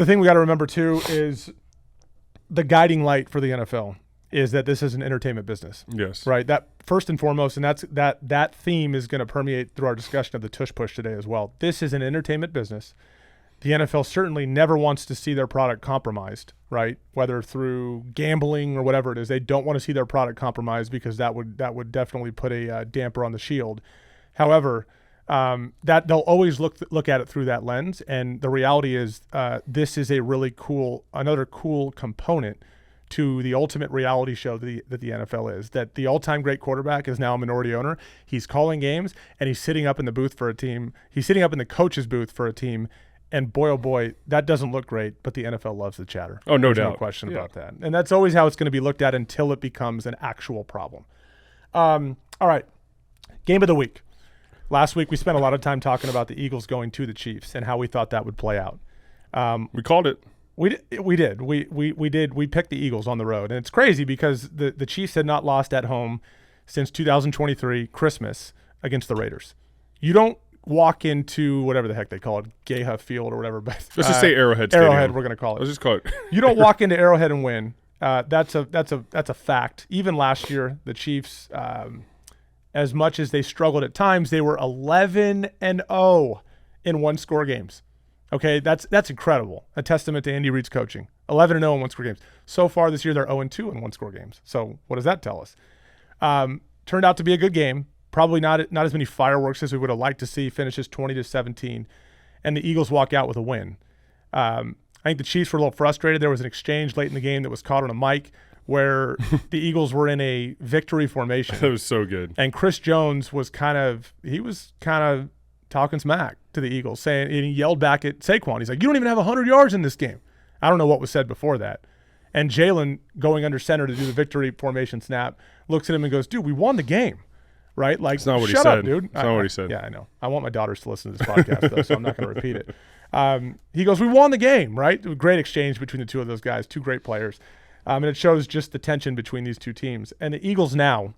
The thing we got to remember too is the guiding light for the NFL is that this is an entertainment business. Yes. Right. That first and foremost, and that theme is going to permeate through our discussion of the Tush Push today as well. This is an entertainment business. The NFL certainly never wants to see their product compromised, right? Whether through gambling or whatever it is, they don't want to see their product compromised because that would definitely put a damper on the shield. However, that they'll always look at it through that lens, and the reality is this is another cool component to the ultimate reality show that the NFL is. That the all-time great quarterback is now a minority owner. He's calling games, and he's sitting up in the booth for a team. He's sitting up in the coach's booth for a team. And boy, oh boy, that doesn't look great, but the NFL loves the chatter. Oh, no There's doubt. No question about that. And that's always how it's going to be looked at until it becomes an actual problem. All right, game of the week. Last week, we spent a lot of time talking about the Eagles going to the Chiefs and how we thought that would play out. We called it. We did. We did. We picked the Eagles on the road. And it's crazy because the Chiefs had not lost at home since 2023 Christmas against the Raiders. You don't walk into whatever the heck they call it, Geha Field or whatever. But let's just say Arrowhead Stadium. Arrowhead, we're going to call it. Let's just call it. You don't walk into Arrowhead and win. That's a fact. Even last year, the Chiefs, as much as they struggled at times, they were 11-0 in one-score games. Okay, that's incredible. A testament to Andy Reid's coaching. 11-0 in one-score games. So far this year, they're 0-2 in one-score games. So what does that tell us? Turned out to be a good game. Probably not as many fireworks as we would have liked to see. Finishes 20-17, and the Eagles walk out with a win. I think the Chiefs were a little frustrated. There was an exchange late in the game that was caught on a mic where the Eagles were in a victory formation. That was so good. And Chris Jones was kind of talking smack to the Eagles, saying, and he yelled back at Saquon. He's like, "You don't even have 100 yards in this game." I don't know what was said before that. And Jalen, going under center to do the victory formation snap, looks at him and goes, "Dude, we won the game." Right? Like, it's not what shut he said. up, dude. It's not what he said. Yeah, I know. I want my daughters to listen to this podcast, though, so I'm not going to repeat it. He goes, "We won the game," right? Great exchange between the two of those guys, two great players. And it shows just the tension between these two teams. And the Eagles now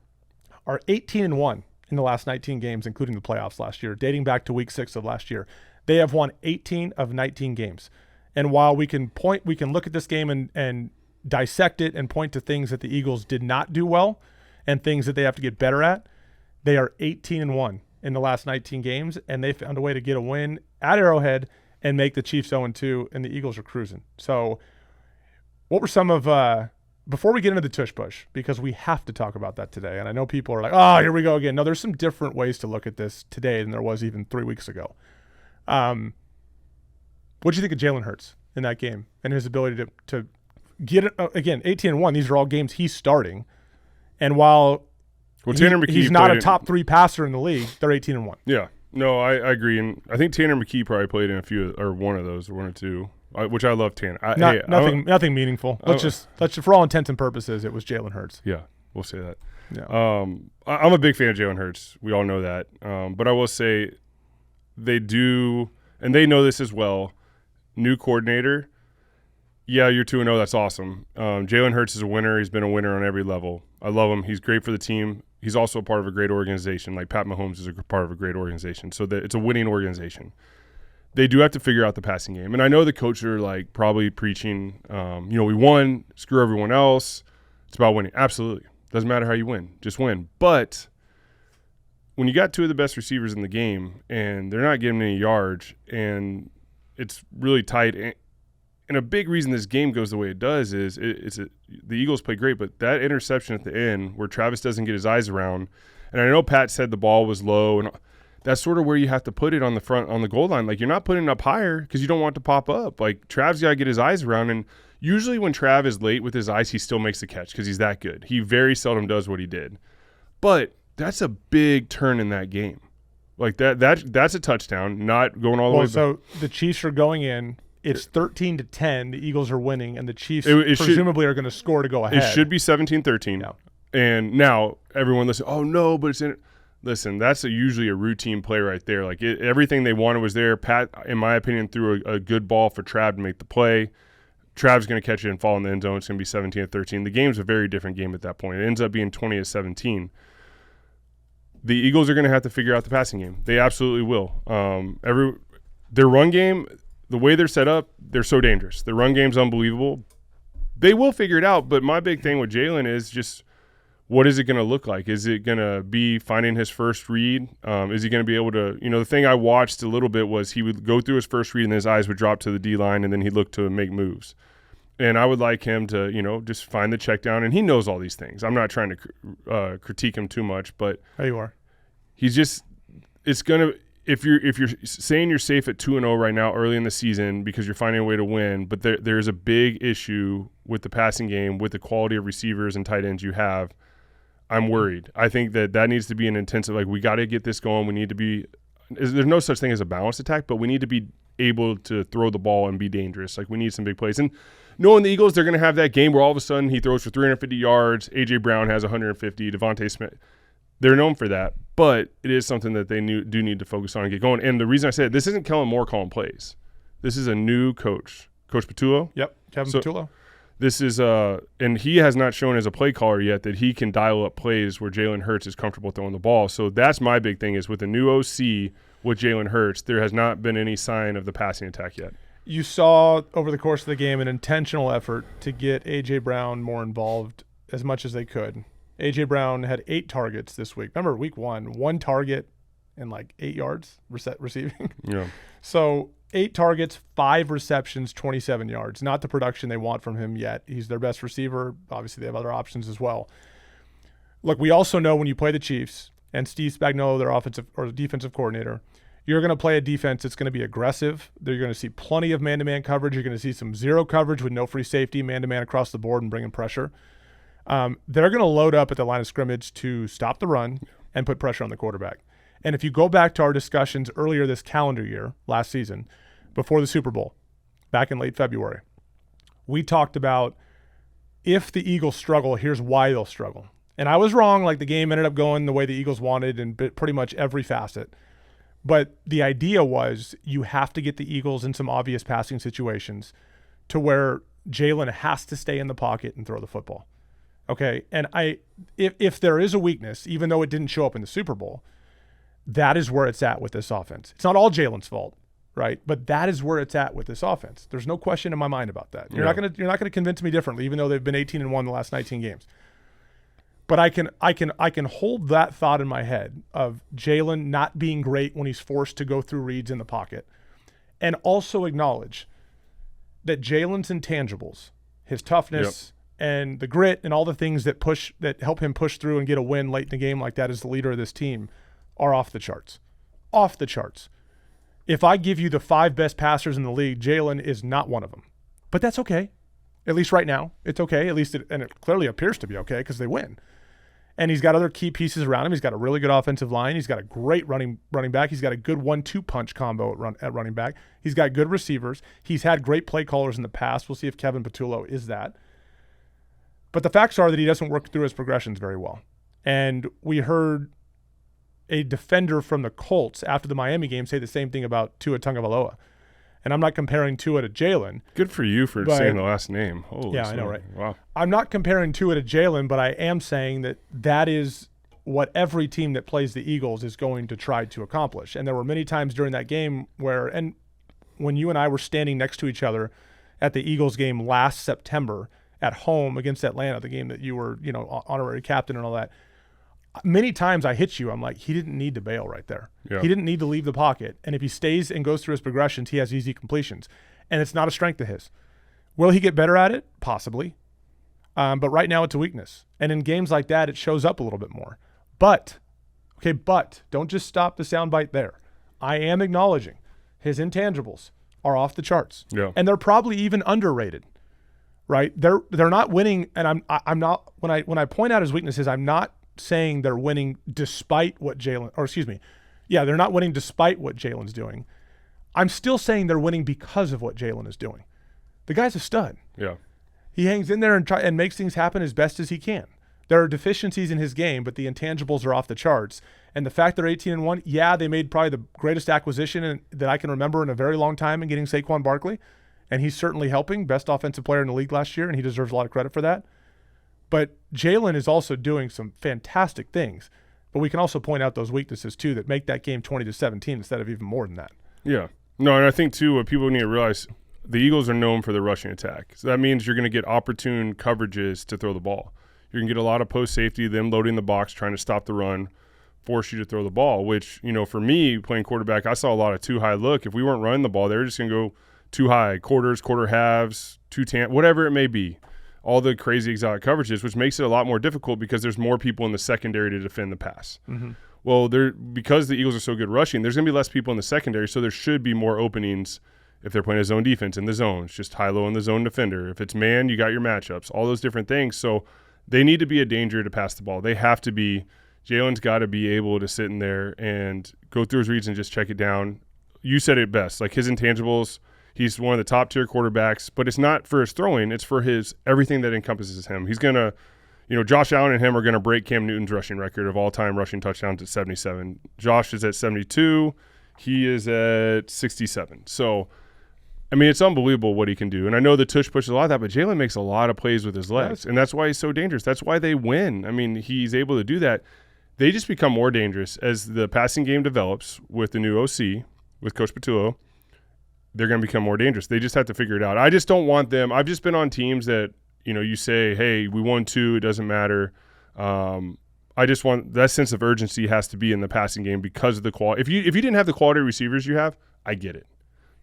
are 18-1 in the last 19 games, including the playoffs last year, dating back to week 6 of last year. They have won 18 of 19 games. And while we can look at this game and dissect it and point to things that the Eagles did not do well and things that they have to get better at, they are 18-1 in the last 19 games, and they found a way to get a win at Arrowhead and make the Chiefs 0-2, and the Eagles are cruising. So what were some of before we get into the Tush Push, because we have to talk about that today, and I know people are like, "Oh, here we go again." No, there's some different ways to look at this today than there was even 3 weeks ago. What did you think of Jalen Hurts in that game and his ability to get it again? 18-1. These are all games he's starting, and while he's not a top 3 passer in the league, they're 18-1. Yeah, no, I agree, and I think Tanner McKee probably played in a few or one of those, one or two, which I love Tanner. Nothing meaningful. Let's just for all intents and purposes, it was Jalen Hurts. Yeah, we'll say that. Yeah. I'm a big fan of Jalen Hurts. We all know that, but I will say they do, and they know this as well. New coordinator. Yeah, you're 2-0. That's awesome. Jalen Hurts is a winner. He's been a winner on every level. I love him. He's great for the team. He's also a part of a great organization. Like Pat Mahomes is a part of a great organization. So it's a winning organization. They do have to figure out the passing game. And I know the coaches are like probably preaching, we won, screw everyone else. It's about winning. Absolutely. Doesn't matter how you win. Just win. But when you got two of the best receivers in the game and they're not getting any yards and it's really tight, and a big reason this game goes the way it does is the Eagles play great, but that interception at the end where Travis doesn't get his eyes around, and I know Pat said the ball was low, and that's sort of where you have to put it on the goal line. Like, you're not putting it up higher because you don't want it to pop up. Like, Trav's got to get his eyes around, and usually when Trav is late with his eyes, he still makes the catch because he's that good. He very seldom does what he did. But that's a big turn in that game. Like, that's a touchdown, not going all the way back. So the Chiefs are going in. It's 13-10. The Eagles are winning, and the Chiefs presumably are going to score to go ahead. It should be 17-13. No. And now everyone listen, oh, no, but it's in – listen, that's usually a routine play right there. Like, everything they wanted was there. Pat, in my opinion, threw a good ball for Trav to make the play. Trav's going to catch it and fall in the end zone. It's going to be 17-13. The game's a very different game at that point. It ends up being 20-17. The Eagles are going to have to figure out the passing game. They absolutely will. Their run game – the way they're set up, they're so dangerous. The run game's unbelievable. They will figure it out, but my big thing with Jalen is just what is it going to look like? Is it going to be finding his first read? Is he going to be able to, the thing I watched a little bit was he would go through his first read and his eyes would drop to the D-line and then he'd look to make moves. And I would like him to, just find the check down. And he knows all these things. I'm not trying to critique him too much, but there you are. He's just – it's going to – if you're saying you're safe at 2-0 right now early in the season because you're finding a way to win, but there's a big issue with the passing game, with the quality of receivers and tight ends you have, I'm worried. I think that needs to be an intensive – like we got to get this going. We need to be – there's no such thing as a balanced attack, but we need to be able to throw the ball and be dangerous. Like we need some big plays. And knowing the Eagles, they're going to have that game where all of a sudden he throws for 350 yards, A.J. Brown has 150, Devontae Smith – they're known for that, but it is something that they do need to focus on and get going. And the reason I said this isn't Kellen Moore calling plays. This is a new coach, Coach Patullo. Yep, Kevin Patullo. This is and he has not shown as a play caller yet that he can dial up plays where Jalen Hurts is comfortable throwing the ball. So that's my big thing is with the new OC with Jalen Hurts, there has not been any sign of the passing attack yet. You saw over the course of the game an intentional effort to get A.J. Brown more involved as much as they could. A.J. Brown had 8 targets this week. Remember, week 1 target and 8 yards receiving. Yeah. So 8 targets, 5 receptions, 27 yards. Not the production they want from him yet. He's their best receiver. Obviously, they have other options as well. Look, we also know when you play the Chiefs and Steve Spagnuolo, their offensive or defensive coordinator, you're going to play a defense that's going to be aggressive. You're going to see plenty of man-to-man coverage. You're going to see some zero coverage with no free safety, man-to-man across the board and bringing pressure. They're going to load up at the line of scrimmage to stop the run and put pressure on the quarterback. And if you go back to our discussions earlier this calendar year, last season, before the Super Bowl, back in late February, we talked about if the Eagles struggle, here's why they'll struggle. And I was wrong. The game ended up going the way the Eagles wanted in pretty much every facet. But the idea was you have to get the Eagles in some obvious passing situations to where Jalen has to stay in the pocket and throw the football. Okay, and if there is a weakness, even though it didn't show up in the Super Bowl, that is where it's at with this offense. It's not all Jalen's fault, right? But that is where it's at with this offense. There's no question in my mind about that. You're not gonna convince me differently, even though they've been 18-1 the last 19 games. But I can hold that thought in my head of Jalen not being great when he's forced to go through reads in the pocket, and also acknowledge that Jalen's intangibles, his toughness. Yep. And the grit and all the things that help him push through and get a win late in the game like that as the leader of this team are off the charts. Off the charts. If I give you the 5 best passers in the league, Jalen is not one of them. But that's okay. At least right now, it's okay. At least it clearly appears to be okay because they win. And he's got other key pieces around him. He's got a really good offensive line. He's got a great running back. He's got a good 1-2 punch combo at running back. He's got good receivers. He's had great play callers in the past. We'll see if Kevin Patullo is that. But the facts are that he doesn't work through his progressions very well. And we heard a defender from the Colts after the Miami game say the same thing about Tua Tagovailoa. And I'm not comparing Tua to Jalen. Good for you for saying the last name. Holy yeah, I know, right? Wow. I'm not comparing Tua to Jalen, but I am saying that is what every team that plays the Eagles is going to try to accomplish. And there were many times during that game when you and I were standing next to each other at the Eagles game last September at home against Atlanta, the game that you were, honorary captain and all that. Many times I hit you. I'm like, he didn't need to bail right there. Yeah. He didn't need to leave the pocket. And if he stays and goes through his progressions, he has easy completions. And it's not a strength of his. Will he get better at it? Possibly. But right now it's a weakness. And in games like that, it shows up a little bit more. But don't just stop the soundbite there. I am acknowledging his intangibles are off the charts. Yeah. And they're probably even underrated. Right? They're not winning, and I'm not when I point out his weaknesses, I'm not saying they're winning despite what they're not winning despite what Jalen's doing. I'm still saying they're winning because of what Jalen is doing. The guy's a stud. Yeah. He hangs in there and makes things happen as best as he can. There are deficiencies in his game, but the intangibles are off the charts. And the fact they're 18-1, they made probably the greatest acquisition that I can remember in a very long time in getting Saquon Barkley. And he's certainly helping, best offensive player in the league last year, and he deserves a lot of credit for that. But Jalen is also doing some fantastic things. But we can also point out those weaknesses, too, that make that game 20-17 instead of even more than that. Yeah. No, and I think, too, what people need to realize, the Eagles are known for their rushing attack. So that means you're going to get opportune coverages to throw the ball. You're going to get a lot of post safety, them loading the box, trying to stop the run, force you to throw the ball, which, for me, playing quarterback, I saw a lot of too high look. If we weren't running the ball, they were just going to go too high, quarters, quarter halves, whatever it may be. All the crazy exotic coverages, which makes it a lot more difficult because there's more people in the secondary to defend the pass. Mm-hmm. Well, because the Eagles are so good rushing, there's going to be less people in the secondary, so there should be more openings if they're playing a zone defense in the zones, just high-low in the zone defender. If it's man, you got your matchups, all those different things. So they need to be a danger to pass the ball. They have to be. Jalen's got to be able to sit in there and go through his reads and just check it down. You said it best. Like his intangibles, he's one of the top-tier quarterbacks, but it's not for his throwing. It's for his everything that encompasses him. He's going to Josh Allen and him are going to break Cam Newton's rushing record of all-time rushing touchdowns at 77. Josh is at 72. He is at 67. So, it's unbelievable what he can do. And I know the Tush pushes a lot of that, but Jalen makes a lot of plays with his legs, and that's why he's so dangerous. That's why they win. He's able to do that. They just become more dangerous as the passing game develops with the new OC, with Coach Patullo. They're going to become more dangerous. They just have to figure it out. I just don't want them. I've just been on teams that, you say, hey, we won 2, it doesn't matter. I just want that sense of urgency has to be in the passing game because of the quality. If you didn't have the quality receivers you have, I get it.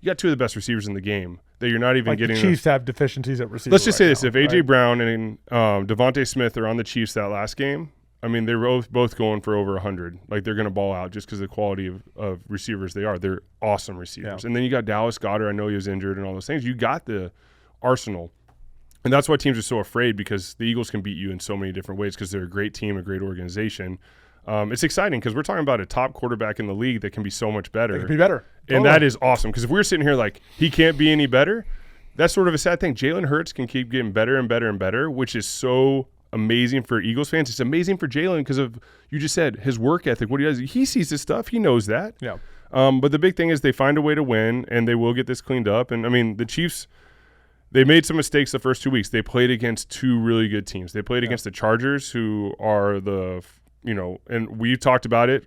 You got 2 of the best receivers in the game that you're not even getting. The Chiefs have deficiencies at receiver. Let's just say this: now, if A.J. Brown and Devontae Smith are on the Chiefs that last game, they're both going for over 100. Like they're going to ball out just because of the quality of receivers they are. They're awesome receivers. Yeah. And then you got Dallas Goedert. I know he was injured and all those things. You got the arsenal. And that's why teams are so afraid, because the Eagles can beat you in so many different ways because they're a great team, a great organization. It's exciting because we're talking about a top quarterback in the league that can be so much better. It can be better. And that is awesome, because if we were sitting here like he can't be any better, that's sort of a sad thing. Jalen Hurts can keep getting better and better and better, which is so amazing for Eagles fans. It's amazing for Jalen because of, you just said, his work ethic, what he does. He sees this stuff. He knows that. Yeah. But the big thing is they find a way to win, and they will get this cleaned up. And, the Chiefs – they made some mistakes the first 2 weeks. They played against 2 really good teams. They played against the Chargers, who are and we talked about it.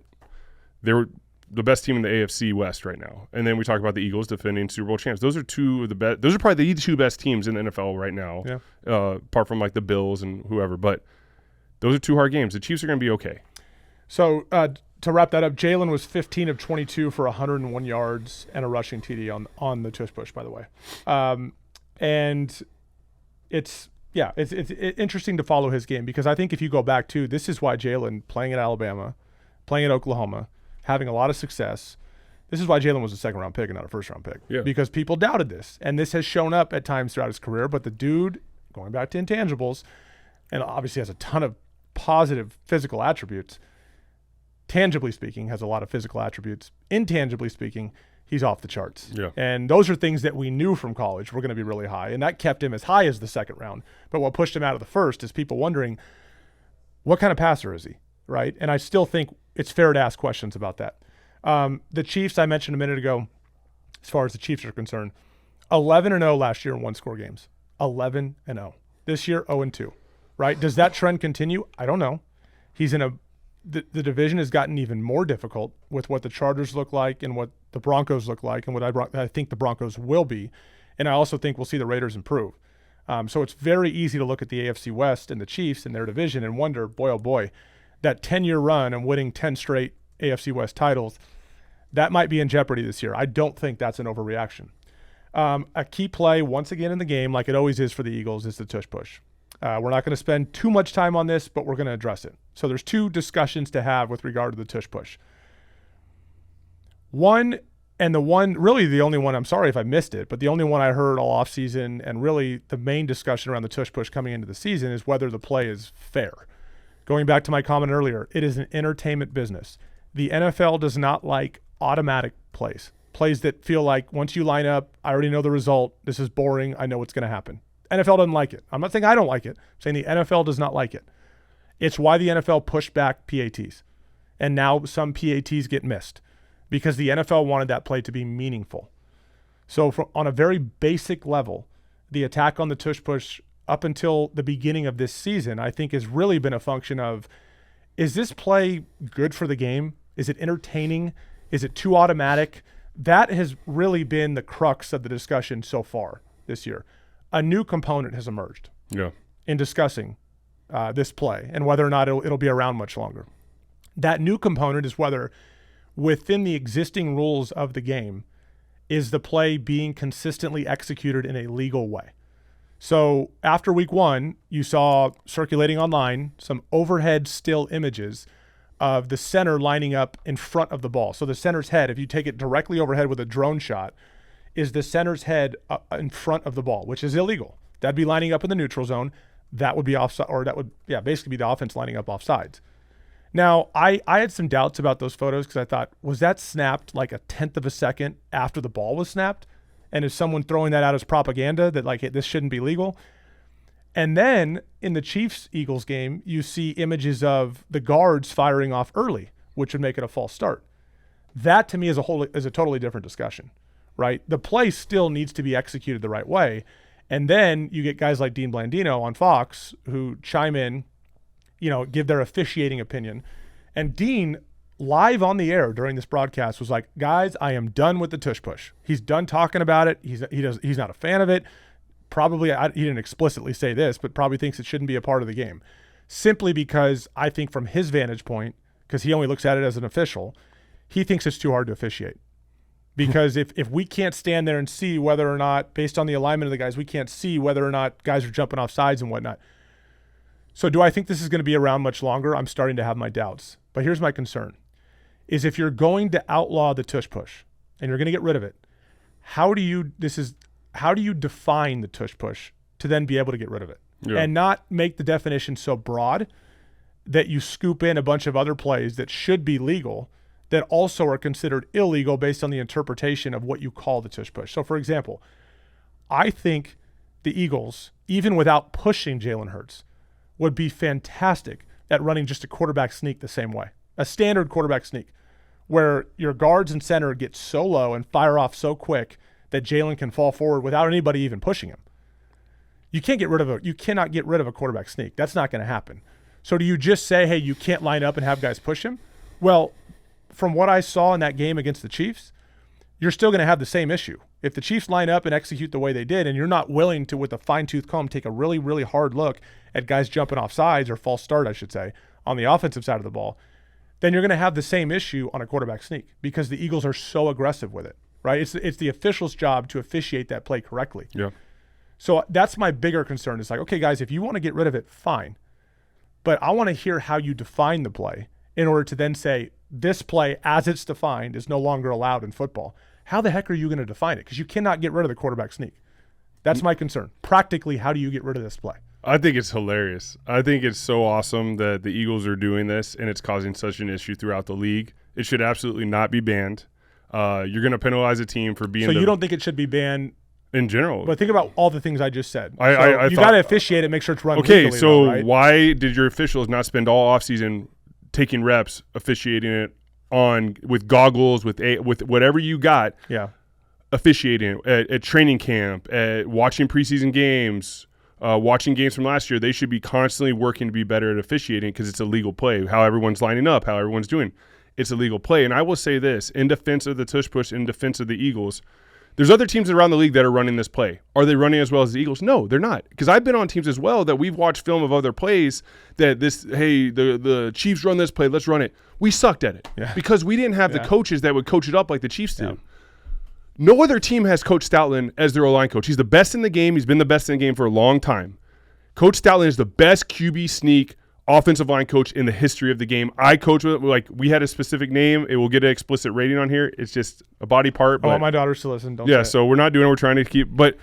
They're the best team in the AFC West right now. And then we talked about the Eagles defending Super Bowl champs. Those are 2 of the best. Those are probably the 2 best teams in the NFL right now, apart from like the Bills and whoever. But those are 2 hard games. The Chiefs are going to be okay. So to wrap that up, Jalen was 15 of 22 for 101 yards and a rushing TD on the tush push, by the way. And it's interesting to follow his game, because I think if you go back to, this is why Jalen, playing at Alabama, playing at Oklahoma, having a lot of success, this is why Jalen was a second-round pick and not a first-round pick. Yeah. Because people doubted this. And this has shown up at times throughout his career. But the dude, going back to intangibles, and obviously has a ton of positive physical attributes, tangibly speaking, has a lot of physical attributes. Intangibly speaking, he's off the charts. Yeah. And those are things that we knew from college were going to be really high. And that kept him as high as the second round. But what pushed him out of the first is people wondering, what kind of passer is he, right? And I still think it's fair to ask questions about that. The Chiefs, I mentioned a minute ago, as far as the Chiefs are concerned, 11-0 last year in one-score games. 11-0. This year, 0-2, right? Does that trend continue? I don't know. He's in the division has gotten even more difficult with what the Chargers look like and what the Broncos look like and what I think the Broncos will be. And I also think we'll see the Raiders improve. So it's very easy to look at the AFC West and the Chiefs and their division and wonder, boy, oh boy, that 10-year run and winning 10 straight AFC West titles, that might be in jeopardy this year. I don't think that's an overreaction. A key play, once again in the game, like it always is for the Eagles, is the tush push. We're not going to spend too much time on this, but we're going to address it. So there's 2 discussions to have with regard to the tush push. One, and really the only one, I'm sorry if I missed it, but the only one I heard all offseason, and really the main discussion around the tush push coming into the season, is whether the play is fair. Going back to my comment earlier, it is an entertainment business. The NFL does not like automatic plays that feel like once you line up, I already know the result, this is boring, I know what's going to happen. NFL doesn't like it. I'm not saying I don't like it. I'm saying the NFL does not like it. It's why the NFL pushed back PATs. And now some PATs get missed because the NFL wanted that play to be meaningful. So on a very basic level, the attack on the tush push up until the beginning of this season, I think has really been a function of, is this play good for the game? Is it entertaining? Is it too automatic that has really been the crux of the discussion so far this year. A new component has emerged in discussing this play and whether or not it'll be around much longer. That new component is whether within the existing rules of the game is the play being consistently executed in a legal way. So after week 1, you saw circulating online some overhead still images of the center lining up in front of the ball. So the center's head, if you take it directly overhead with a drone shot, is the center's head in front of the ball, which is illegal. That'd be lining up in the neutral zone. That would be offside, or that would basically be the offense lining up offsides. Now, I had some doubts about those photos because I thought, was that snapped like a 1/10 of a second after the ball was snapped? And is someone throwing that out as propaganda that like, hey, this shouldn't be legal? And then in the Chiefs-Eagles game, you see images of the guards firing off early, which would make it a false start. That to me is a totally different discussion, right? The play still needs to be executed the right way. And then you get guys like Dean Blandino on Fox who chime in, give their officiating opinion. And Dean, live on the air during this broadcast, was like, guys, I am done with the tush push. He's done talking about it. He's not a fan of it. Probably, he didn't explicitly say this, but probably thinks it shouldn't be a part of the game. Simply because I think from his vantage point, because he only looks at it as an official, he thinks it's too hard to officiate. Because if we can't stand there and see whether or not, based on the alignment of the guys, we can't see whether or not guys are jumping off sides and whatnot. So do I think this is going to be around much longer? I'm starting to have my doubts. But here's my concern, is if you're going to outlaw the tush push and you're going to get rid of it, how do you define the tush push to then be able to get rid of it? Yeah. And not make the definition so broad that you scoop in a bunch of other plays that should be legal that also are considered illegal based on the interpretation of what you call the tush push. So, for example, I think the Eagles, even without pushing Jalen Hurts, would be fantastic at running just a quarterback sneak the same way. A standard quarterback sneak where your guards and center get so low and fire off so quick that Jalen can fall forward without anybody even pushing him. You cannot get rid of a quarterback sneak. That's not going to happen. So do you just say, hey, you can't line up and have guys push him? Well, from what I saw in that game against the Chiefs, you're still going to have the same issue. If the Chiefs line up and execute the way they did, and you're not willing to, with a fine-tooth comb, take a really, really hard look at guys jumping off sides, or false start, I should say, on the offensive side of the ball, then you're going to have the same issue on a quarterback sneak because the Eagles are so aggressive with it, right? It's the official's job to officiate that play correctly. Yeah. So that's my bigger concern. It's like, okay, guys, if you want to get rid of it, fine. But I want to hear how you define the play in order to then say this play as it's defined is no longer allowed in football. How the heck are you going to define it? Because you cannot get rid of the quarterback sneak. That's my concern. Practically, how do you get rid of this play? I think it's hilarious. I think it's so awesome that the Eagles are doing this, and it's causing such an issue throughout the league. It should absolutely not be banned. You're going to penalize a team for being. So you don't think it should be banned in general? But think about all the things I just said. You got to officiate it, make sure it's run. Okay, legally, so though, right? Why did your officials not spend all offseason taking reps, officiating it on with goggles, with whatever you got? Yeah. Officiating at training camp, at watching preseason games, watching games from last year. They should be constantly working to be better at officiating because it's a legal play. How everyone's lining up, how everyone's doing. It's a legal play. And I will say this, in defense of the tush push, in defense of the Eagles, there's other teams around the league that are running this play. Are they running as well as the Eagles? No, they're not. Because I've been on teams as well that we've watched film of other plays that the Chiefs run this play, let's run it. We sucked at it because we didn't have the coaches that would coach it up like the Chiefs do. No other team has Coach Stoutland as their O-line coach. He's the best in the game. He's been the best in the game for a long time. Coach Stoutland is the best QB sneak offensive line coach in the history of the game. I coach with we had a specific name. It will get an explicit rating on here. It's just a body part. I want my daughters to listen. Don't say it. So we're not doing it. We're trying to keep. But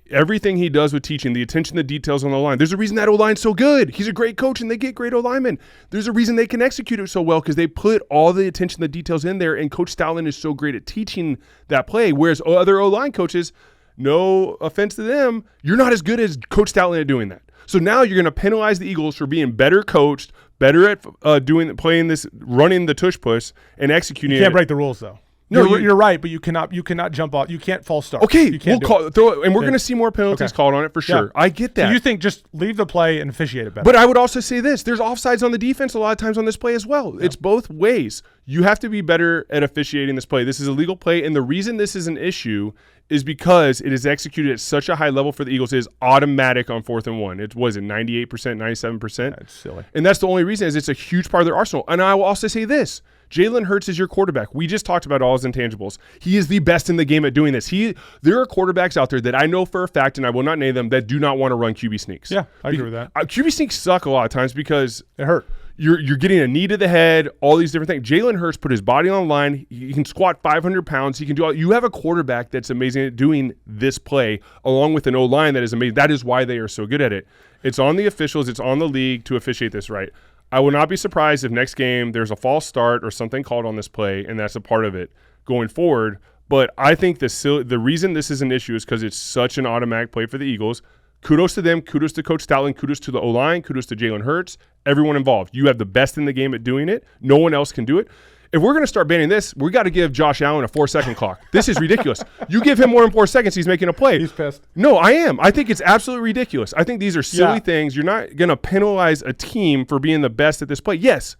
everything he does with teaching, the attention to details on the line. There's a reason that O-line's so good. He's a great coach, and they get great O-linemen. There's a reason they can execute it so well because they put all the attention to details in there, and Coach Stoutland is so great at teaching that play, whereas other O-line coaches, no offense to them, you're not as good as Coach Stoutland at doing that. So now you're going to penalize the Eagles for being better coached, better at running the tush push, and executing it. You can't break the rules, though. No, you're right, but you cannot jump off. You can't false start. Okay, you can't throw it, and we're going to see more penalties called on it for sure. Yeah. I get that. So you think just leave the play and officiate it better? But I would also say this: there's offsides on the defense a lot of times on this play as well. Yep. It's both ways. You have to be better at officiating this play. This is a legal play, and the reason this is an issue is because it is executed at such a high level for the Eagles. It is automatic on 4th and 1. It was 98%, 97%. That's silly. And that's the only reason is it's a huge part of their arsenal. And I will also say this. Jalen Hurts is your quarterback. We just talked about all his intangibles. He is the best in the game at doing this. There are quarterbacks out there that I know for a fact, and I will not name them, that do not want to run QB sneaks. Yeah, I agree with that. QB sneaks suck a lot of times because they hurt. You're getting a knee to the head, all these different things. Jalen Hurts put his body on the line. He can squat 500 pounds. He can do all. You have a quarterback that's amazing at doing this play, along with an O-line that is amazing. That is why they are so good at it. It's on the officials. It's on the league to officiate this right. I will not be surprised if next game there's a false start or something called on this play, and that's a part of it going forward. But I think the reason this is an issue is because it's such an automatic play for the Eagles. Kudos to them. Kudos to Coach Stoutland. Kudos to the O-line. Kudos to Jalen Hurts. Everyone involved. You have the best in the game at doing it. No one else can do it. If we're going to start banning this, we got to give Josh Allen a 4-second clock. This is ridiculous. You give him more than 4 seconds, he's making a play. He's pissed. No, I am. I think it's absolutely ridiculous. I think these are silly things. You're not going to penalize a team for being the best at this play. Yes,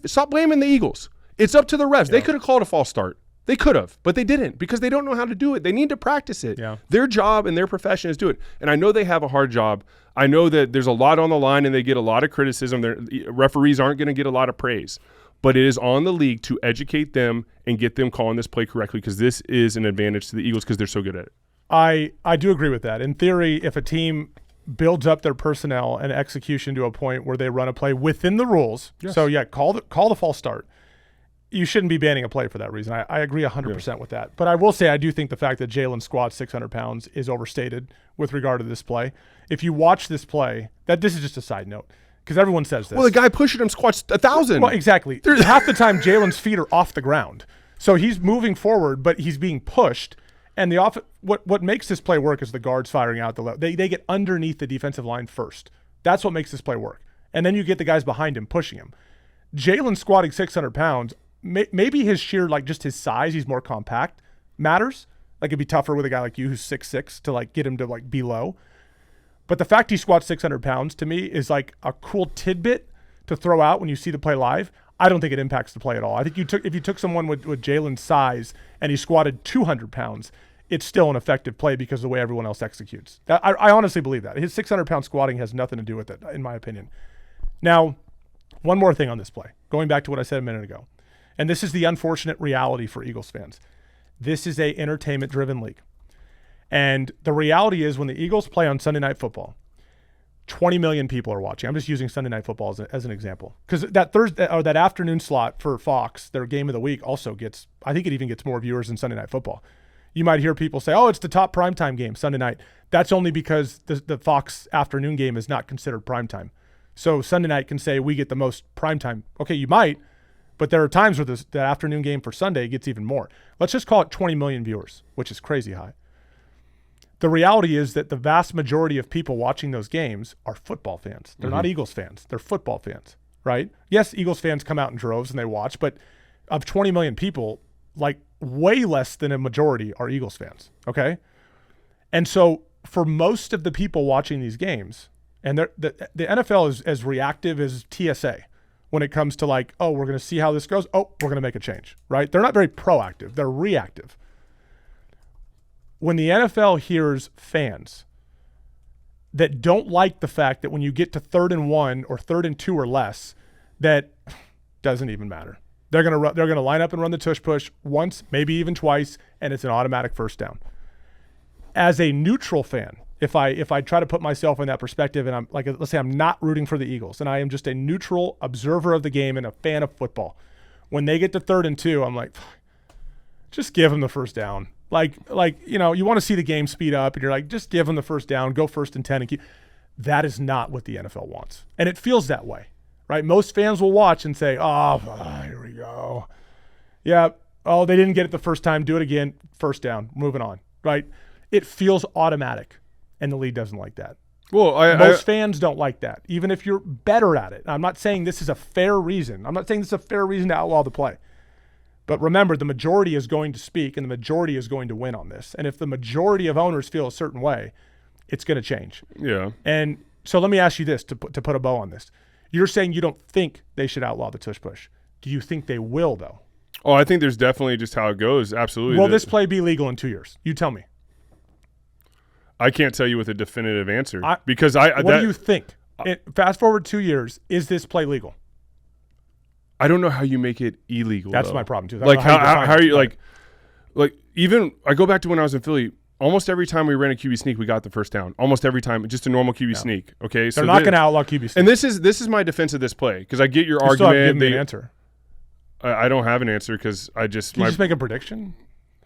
stop blaming the Eagles. It's up to the refs. They could have called a false start. They could have, but they didn't because they don't know how to do it. They need to practice it. Yeah. Their job and their profession is do it. And I know they have a hard job. I know that there's a lot on the line and they get a lot of criticism. Their referees aren't going to get a lot of praise. But it is on the league to educate them and get them calling this play correctly because this is an advantage to the Eagles because they're so good at it. I do agree with that. In theory, if a team builds up their personnel and execution to a point where they run a play within the rules, so call the false start. You shouldn't be banning a play for that reason. I agree 100% with that. But I will say I do think the fact that Jalen squats 600 pounds is overstated with regard to this play. If you watch this play, this is just a side note because everyone says this. Well, the guy pushing him squats 1,000. Well, exactly. Half the time Jalen's feet are off the ground. So he's moving forward, but he's being pushed. And what makes this play work is the guards firing out the left. They get underneath the defensive line first. That's what makes this play work. And then you get the guys behind him pushing him. Jalen squatting 600 pounds, maybe his sheer, just his size, he's more compact, matters. It'd be tougher with a guy like you who's 6'6" to get him to be low. But the fact he squats 600 pounds to me is a cool tidbit to throw out when you see the play live. I don't think it impacts the play at all. I think if you took someone with Jalen's size and he squatted 200 pounds, it's still an effective play because of the way everyone else executes. I honestly believe that. His 600-pound squatting has nothing to do with it, in my opinion. Now, one more thing on this play, going back to what I said a minute ago. And this is the unfortunate reality for Eagles fans. This is a entertainment-driven league. And the reality is when the Eagles play on Sunday Night Football, 20 million people are watching. I'm just using Sunday Night Football as an example. Because that Thursday or that afternoon slot for Fox, their game of the week, also I think it even gets more viewers than Sunday Night Football. You might hear people say, oh, it's the top primetime game, Sunday night. That's only because the Fox afternoon game is not considered primetime. So Sunday night can say we get the most primetime. Okay, you might. But there are times where the afternoon game for Sunday gets even more. Let's just call it 20 million viewers, which is crazy high. The reality is that the vast majority of people watching those games are football fans. They're not Eagles fans. They're football fans, right? Yes, Eagles fans come out in droves and they watch, but of 20 million people, way less than a majority are Eagles fans, okay? And so for most of the people watching these games, and the NFL is as reactive as TSA when it comes to we're going to see how this goes. Oh, we're going to make a change, right? They're not very proactive. They're reactive. When the NFL hears fans that don't like the fact that when you get to 3rd and 1 or 3rd and 2 or less, that doesn't even matter. They're going to line up and run the tush push once, maybe even twice, and it's an automatic first down. As a neutral fan, if I try to put myself in that perspective and I'm let's say I'm not rooting for the Eagles and I am just a neutral observer of the game and a fan of football, when they get to 3rd and 2, I'm just give them the first down. You want to see the game speed up and you're just give them the first down, go 1st and 10 and keep. That is not what the NFL wants. And it feels that way, right? Most fans will watch and say, oh, here we go. Yeah, oh, they didn't get it the first time. Do it again. First down, moving on, right? It feels automatic. And the league doesn't like that. Well, most fans don't like that, even if you're better at it. I'm not saying this is a fair reason. I'm not saying this is a fair reason to outlaw the play. But remember, the majority is going to speak and the majority is going to win on this. And if the majority of owners feel a certain way, it's going to change. Yeah. And so let me ask you this to put a bow on this. You're saying you don't think they should outlaw the tush push. Do you think they will, though? Oh, I think there's definitely just how it goes. Absolutely. Will this play be legal in 2 years? You tell me. I can't tell you with a definitive answer What do you think? Fast forward 2 years, is this play legal? I don't know how you make it illegal. That's though. my problem too. Like how are you like even I go back to when I was in Philly. Almost every time we ran a QB sneak, we got the first down. Almost every time, just a normal QB sneak. Okay, so they're not going to outlaw QB sneak. And this is my defense of this play because I get your you argument. Still have to give me an answer. I don't have an answer because I just. Can you just make a prediction?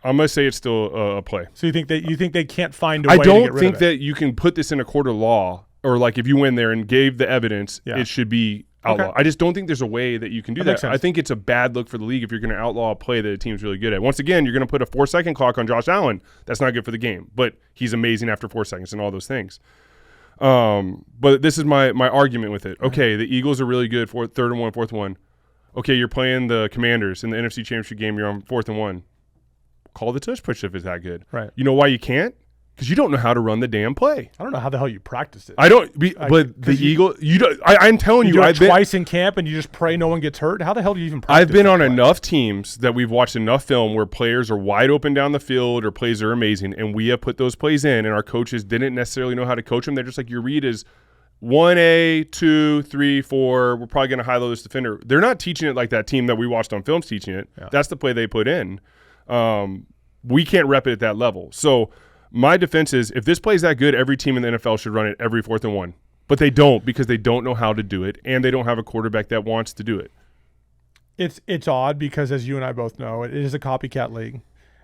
I'm gonna say it's still a play. So you think they can't find a way to get rid of it? I don't think that you can put this in a court of law or like if you went there and gave the evidence, it should be outlawed. Okay. I just don't think there's a way that you can do that. I think it's a bad look for the league if you're going to outlaw a play that a team's really good at. Once again, you're going to put a 4-second clock on Josh Allen. That's not good for the game, but he's amazing after 4 seconds and all those things. But this is my argument with it. Okay, the Eagles are really good for 3rd and 1, 4th and 1. Okay, you're playing the Commanders in the NFC Championship game. You're on 4th and 1. Call the tush push if it's that good. Right. You know why you can't? Because you don't know how to run the damn play. I don't know how the hell you practiced it. But the Eagle, you don't. I'm telling you, I've been twice in camp, and you just pray no one gets hurt. How the hell do you even practice? I've been on enough teams that we've watched enough film where players are wide open down the field or plays are amazing, and we have put those plays in, and our coaches didn't necessarily know how to coach them. They're just like, your read is 1A, 2, 3, 4. We're probably going to high-low this defender. They're not teaching it like that team that we watched on film's teaching it. Yeah. That's the play they put in. We can't rep it at that level. So my defense is if this plays that good, every team in the NFL should run it every 4th and 1. But they don't because they don't know how to do it, and they don't have a quarterback that wants to do it. It's odd because, as you and I both know, it is a copycat league.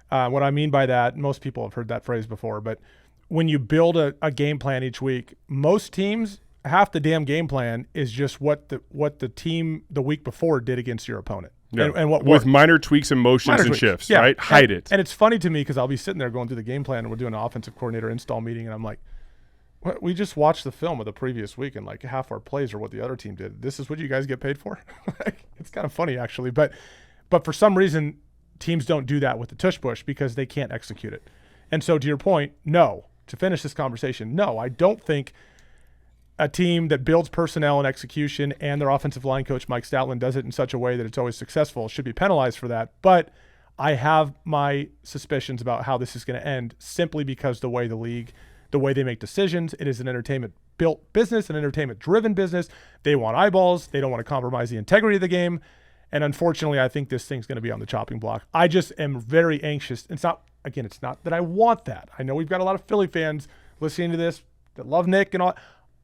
What I mean by that, most people have heard that phrase before, but when you build a game plan each week, most teams, half the damn game plan is just what the team the week before did against your opponent. Yeah. And what with minor tweaks and motions and shifts, right? Hide it. And it's funny to me because I'll be sitting there going through the game plan and we're doing an offensive coordinator install meeting, and I'm like, what? We just watched the film of the previous week and like half our plays are what the other team did. This is what you guys get paid for? It's kind of funny actually, but for some reason teams don't do that with the tush push because they can't execute it. And so to your point, no. To finish this conversation, no, I don't think a team that builds personnel and execution and their offensive line coach, Mike Stoutland, does it in such a way that it's always successful should be penalized for that. But I have my suspicions about how this is going to end simply because the way they make decisions, it is an entertainment-built business, an entertainment-driven business. They want eyeballs. They don't want to compromise the integrity of the game. And unfortunately, I think this thing's going to be on the chopping block. I just am very anxious. It's not that I want that. I know we've got a lot of Philly fans listening to this that love Nick and all.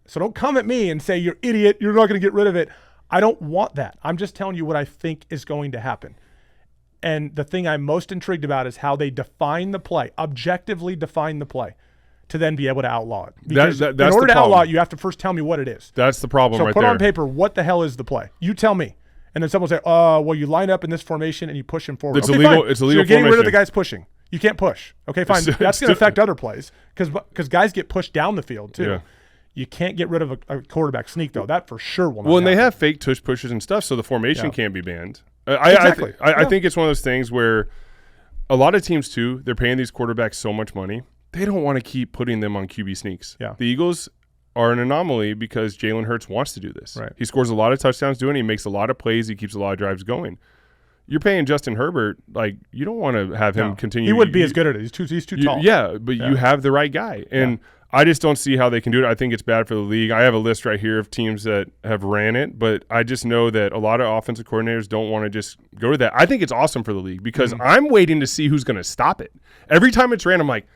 So don't come at me and say, you're idiot, you're not going to get rid of it. I don't want that. I'm just telling you what I think is going to happen. And the thing I'm most intrigued about is how they define the play, objectively define the play, to then be able to outlaw it. Because in order to outlaw it, you have to first tell me what it is. That's the problem right there. So put on paper, what the hell is the play? You tell me. And then someone will say, well, you line up in this formation and you push him forward. It's illegal. It's illegal. So you're getting rid of the guy's pushing. You can't push. Okay, fine. That's going to affect other plays because guys get pushed down the field too. Yeah. You can't get rid of a quarterback sneak, though. That for sure will not happen. And they have fake tush pushes and stuff, so the formation can't be banned. Exactly. I think it's one of those things where a lot of teams, too, they're paying these quarterbacks so much money, they don't want to keep putting them on QB sneaks. Yeah. The Eagles are an anomaly because Jalen Hurts wants to do this. Right. He scores a lot of touchdowns doing it. He makes a lot of plays. He keeps a lot of drives going. You're paying Justin Herbert, like, you don't want to have him continue. He wouldn't be as good at it. He's too tall. Yeah, but you have the right guy. And I just don't see how they can do it. I think it's bad for the league. I have a list right here of teams that have ran it, but I just know that a lot of offensive coordinators don't want to just go to that. I think it's awesome for the league because I'm waiting to see who's going to stop it. Every time it's ran, I'm like,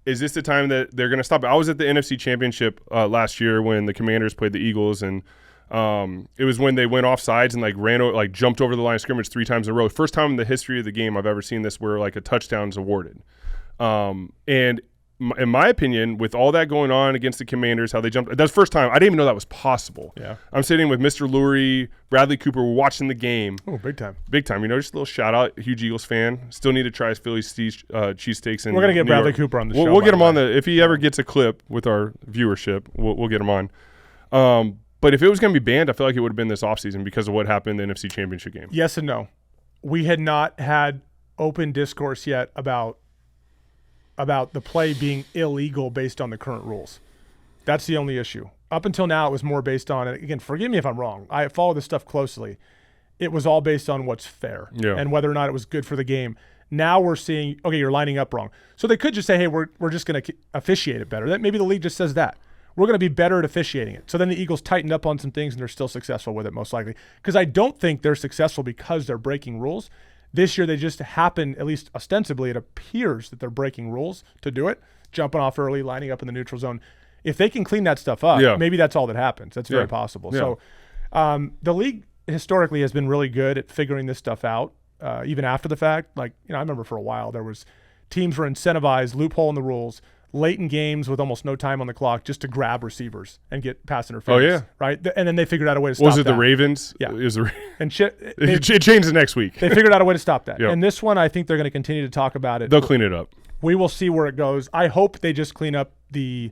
is this the time that they're going to stop it? I was at the NFC Championship last year when the Commanders played the Eagles, and it was when they went off sides and jumped over the line of scrimmage 3 times in a row. First time in the history of the game I've ever seen this where like a touchdown's awarded. And in my opinion, with all that going on against the Commanders, how they jumped, that's the first time. I didn't even know that was possible. Yeah. I'm sitting with Mr. Lurie, Bradley Cooper, we're watching the game. Oh, big time. Big time. Just a little shout out, huge Eagles fan. Still need to try his Philly cheesesteaks. We're going to get Bradley Cooper on the show. We'll get him on if he ever gets a clip with our viewership, we'll get him on. But if it was going to be banned, I feel like it would have been this offseason because of what happened in the NFC Championship game. Yes and no. we had not had open discourse yet about the play being illegal based on the current rules. That's the only issue. Up until now, it was more based on, and again, forgive me if I'm wrong. I follow this stuff closely. It was all based on what's fair and whether or not it was good for the game. Now we're seeing, okay, you're lining up wrong. So they could just say, hey, we're just going to officiate it better. That maybe the league just says that. We're going to be better at officiating it. So then the Eagles tightened up on some things and they're still successful with it most likely. Because I don't think they're successful because they're breaking rules. This year they just happen, at least ostensibly, it appears that they're breaking rules to do it, jumping off early, lining up in the neutral zone. If they can clean that stuff up, maybe that's all that happens. That's very possible. Yeah. So the league historically has been really good at figuring this stuff out, even after the fact. Like, I remember for a while there was teams were incentivized, loophole in the rules, late in games with almost no time on the clock just to grab receivers and get pass interference. Oh, yeah. Right? And then they figured out a way to stop Was it that. the Ravens? Yeah. It was the And it changed the next week. They figured out a way to stop that. Yep. And this one, I think they're going to continue to talk about it. They'll clean it up. We will see where it goes. I hope they just clean up the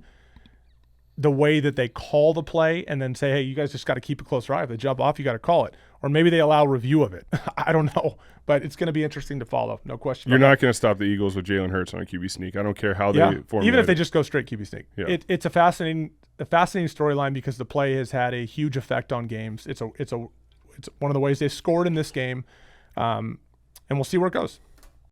way that they call the play and then say, hey, you guys just got to keep a closer eye. If they jump off, you got to call it. Or maybe they allow review of it. I don't know. But it's going to be interesting to follow. No question. You're not going to stop the Eagles with Jalen Hurts on a QB sneak. I don't care how they formulate even if they it. just go straight QB sneak. Yeah. It's a fascinating storyline because the play has had a huge effect on games. It's one of the ways they scored in this game. And we'll see where it goes.